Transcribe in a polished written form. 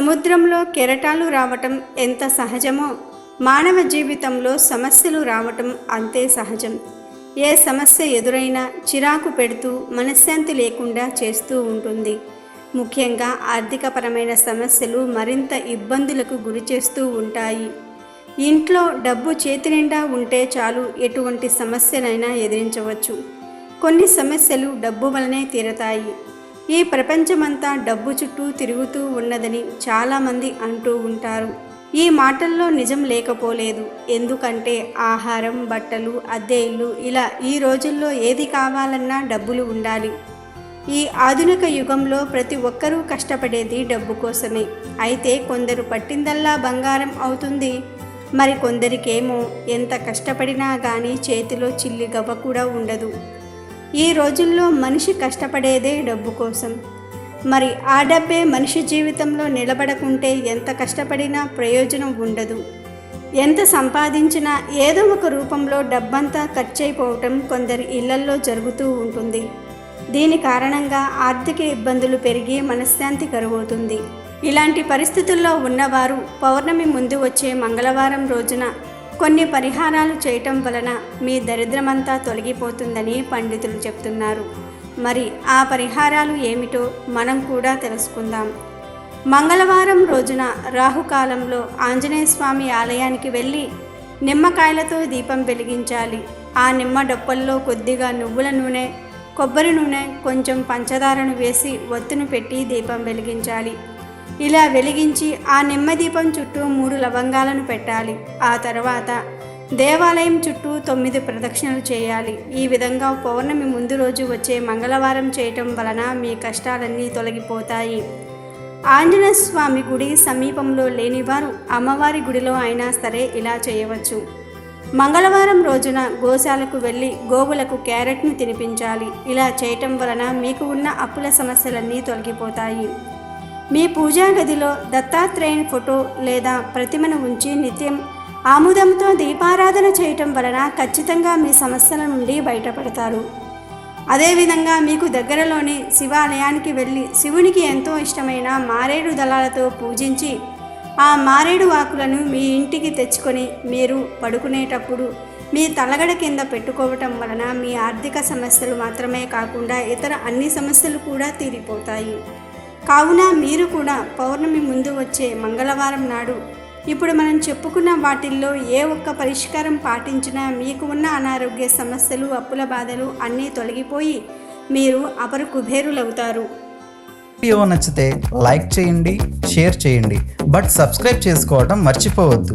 సముద్రంలో కెరటాలు రావటం ఎంత సహజమో మానవ జీవితంలో సమస్యలు రావటం అంతే సహజం. ఏ సమస్య ఎదురైనా చిరాకు పెడుతూ మనశ్శాంతి లేకుండా చేస్తూ ఉంటుంది. ముఖ్యంగా ఆర్థికపరమైన సమస్యలు మరింత ఇబ్బందులకు గురి చేస్తూ ఉంటాయి. ఇంట్లో డబ్బు చేతి నిండా ఉంటే చాలు ఎటువంటి సమస్యలైనా ఎదిరించవచ్చు. కొన్ని సమస్యలు డబ్బు వలనే తీరతాయి. ఈ ప్రపంచమంతా డబ్బు చుట్టూ తిరుగుతూ ఉన్నదని చాలామంది అంటూ ఉంటారు. ఈ మాటల్లో నిజం లేకపోలేదు. ఎందుకంటే ఆహారం, బట్టలు, అద్దె ఇల్లు ఇలా ఈ రోజుల్లో ఏది కావాలన్నా డబ్బులు ఉండాలి. ఈ ఆధునిక యుగంలో ప్రతి ఒక్కరూ కష్టపడేది డబ్బు కోసమే. అయితే కొందరు పట్టిందల్లా బంగారం అవుతుంది. మరి కొందరికేమో ఎంత కష్టపడినా కానీ చేతిలో చిల్లి గవ్వ కూడా ఉండదు. ఈ రోజుల్లో మనిషి కష్టపడేదే డబ్బు కోసం. మరి ఆ డబ్బే మనిషి జీవితంలో నిలబడకుంటే ఎంత కష్టపడినా ప్రయోజనం ఉండదు. ఎంత సంపాదించినా ఏదో ఒక రూపంలో డబ్బంతా ఖర్చయిపోవటం కొందరి ఇళ్లల్లో జరుగుతూ ఉంటుంది. దీని కారణంగా ఆర్థిక ఇబ్బందులు పెరిగి మనశ్శాంతి కరువవుతుంది. ఇలాంటి పరిస్థితుల్లో ఉన్నవారు పౌర్ణమి ముందు వచ్చే మంగళవారం రోజున కొన్ని పరిహారాలు చేయటం వలన మీ దరిద్రమంతా తొలగిపోతుందని పండితులు చెప్తున్నారు. మరి ఆ పరిహారాలు ఏమిటో మనం కూడా తెలుసుకుందాం. మంగళవారం రోజున రాహుకాలంలో ఆంజనేయ స్వామి ఆలయానికి వెళ్ళి నిమ్మకాయలతో దీపం వెలిగించాలి. ఆ నిమ్మ డొప్పల్లో కొద్దిగా నువ్వుల నూనె, కొబ్బరి నూనె, కొంచెం పంచదారను వేసి ఒత్తును పెట్టి దీపం వెలిగించాలి. ఇలా వెలిగించి ఆ నిమ్మదీపం చుట్టూ 3 లవంగాలను పెట్టాలి. ఆ తర్వాత దేవాలయం చుట్టూ 9 ప్రదక్షిణలు చేయాలి. ఈ విధంగా పౌర్ణమి ముందు రోజు వచ్చే మంగళవారం చేయటం వలన మీ కష్టాలన్నీ తొలగిపోతాయి. ఆంజనేయ స్వామి గుడి సమీపంలో లేనివారు అమ్మవారి గుడిలో అయినా సరే ఇలా చేయవచ్చు. మంగళవారం రోజున గోశాలకు వెళ్ళి గోవులకు క్యారెట్ను తినిపించాలి. ఇలా చేయటం వలన మీకు ఉన్న అప్పుల సమస్యలన్నీ తొలగిపోతాయి. మీ పూజా గదిలో దత్తాత్రేయుని ఫోటో లేదా ప్రతిమను ఉంచి నిత్యం ఆముదంతో దీపారాధన చేయటం వలన ఖచ్చితంగా మీ సమస్యల నుండి బయటపడతారు. అదేవిధంగా మీకు దగ్గరలోని శివాలయానికి వెళ్ళి శివునికి ఎంతో ఇష్టమైన మారేడు దళాలతో పూజించి ఆ మారేడు ఆకులను మీ ఇంటికి తెచ్చుకొని మీరు పడుకునేటప్పుడు మీ తలగడ కింద పెట్టుకోవటం వలన మీ ఆర్థిక సమస్యలు మాత్రమే కాకుండా ఇతర అన్ని సమస్యలు కూడా తీరిపోతాయి. కావున మీరు కూడా పౌర్ణమి ముందు వచ్చే మంగళవారం నాడు ఇప్పుడు మనం చెప్పుకున్న వాటిల్లో ఏ ఒక్క పరిష్కారం పాటించినా మీకు ఉన్న అనారోగ్య సమస్యలు, అప్పుల బాధలు అన్నీ తొలగిపోయి మీరు అపర కుబేరులవుతారు. వీడియో నచ్చితే లైక్ చేయండి, షేర్ చేయండి, బట్ సబ్స్క్రైబ్ చేసుకోవడం మర్చిపోవద్దు.